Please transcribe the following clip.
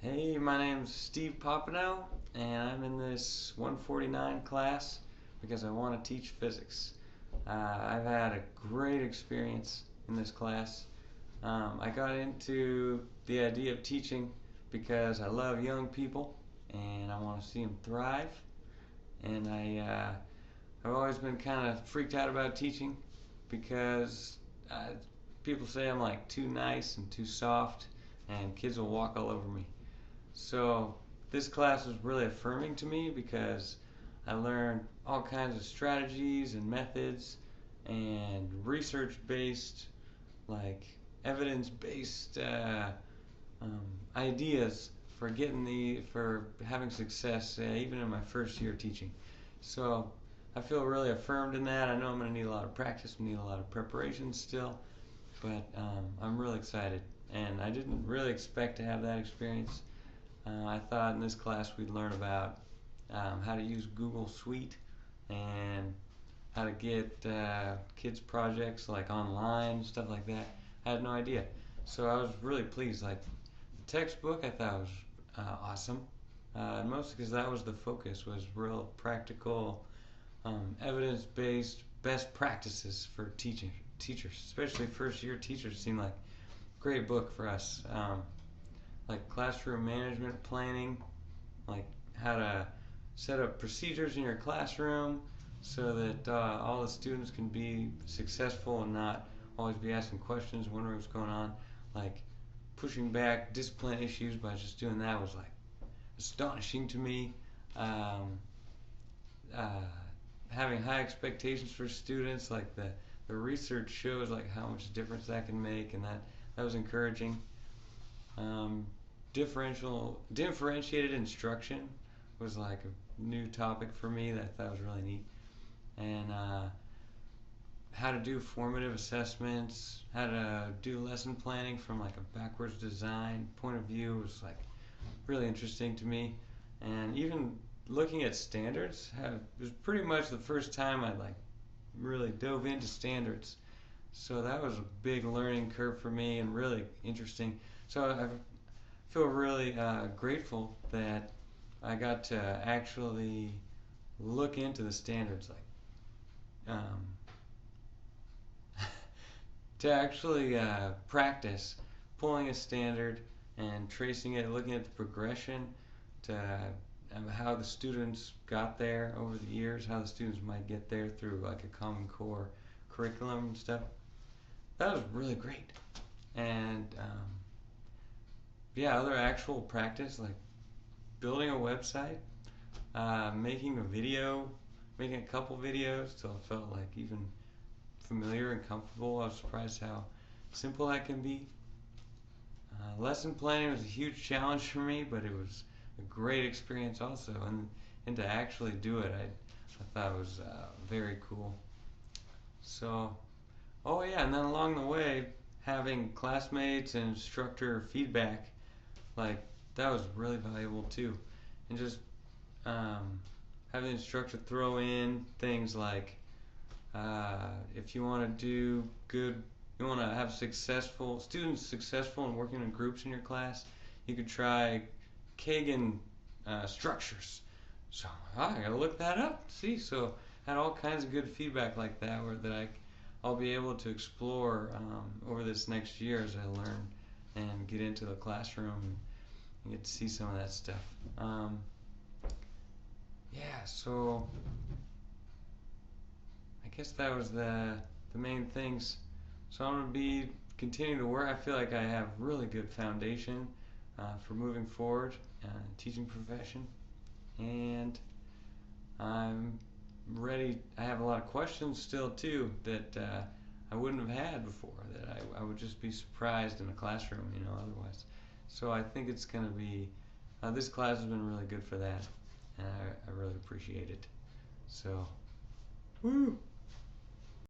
Hey, my name's Steve Popenow, and I'm in this 149 class because I want to teach physics. I've had a great experience in this class. I got into the idea of teaching because I love young people and I want to see them thrive. And I've always been kind of freaked out about teaching because people say I'm like too nice and too soft, and kids will walk all over me. So this class was really affirming to me because I learned all kinds of strategies and methods and research-based, like evidence-based um, ideas for having success, even in my first year teaching. So I feel really affirmed in that. I know I'm going to need a lot of practice, need a lot of preparation still, but I'm really excited. And I didn't really expect to have that experience. I thought in this class we'd learn about how to use Google Suite and how to get kids projects like online, stuff like that. I had no idea. So I was really pleased. Like the textbook I thought was awesome. Mostly because that was the focus, was real practical, evidence-based best practices for teachers, especially first-year teachers. Seemed like a great book for us. Like classroom management planning, like how to set up procedures in your classroom so that all the students can be successful and not always be asking questions, wondering what's going on. Like pushing back discipline issues by just doing that was like astonishing to me. Um, uh, Having high expectations for students, like the research shows like how much difference that can make, and that was encouraging. Um, Differentiated instruction was like a new topic for me that I thought was really neat, and how to do formative assessments, how to do lesson planning from like a backwards design point of view was like really interesting to me, and even looking at standards it was pretty much the first time I like really dove into standards. So that was a big learning curve for me and really interesting. So I feel really grateful that I got to actually look into the standards, like to actually practice pulling a standard and tracing it, looking at the progression to how the students got there over the years, how the students might get there through like a Common Core curriculum and stuff. That was really great. And yeah, other actual practice like building a website, making a video, making a couple videos till I felt like even familiar and comfortable. I was surprised how simple that can be. Lesson planning was a huge challenge for me, but it was a great experience also. And to actually do it, I thought it was very cool. So, oh yeah, and then along the way, having classmates and instructor feedback, like that was really valuable too. And just um, having the instructor throw in things like if you want to do good, you want to have successful in working in groups in your class, you could try Kagan structures. So I gotta look that up. See, so had all kinds of good feedback like that, where I'll be able to explore over this next year as I learn and get into the classroom and get to see some of that stuff. Yeah, so I guess that was the main things. So I'm gonna be continuing to work. I feel like I have really good foundation for moving forward teaching profession, and I'm ready. I have a lot of questions still too that I wouldn't have had before. That I would just be surprised in a classroom, otherwise. So I think it's gonna be. This class has been really good for that, and I really appreciate it. So, woo!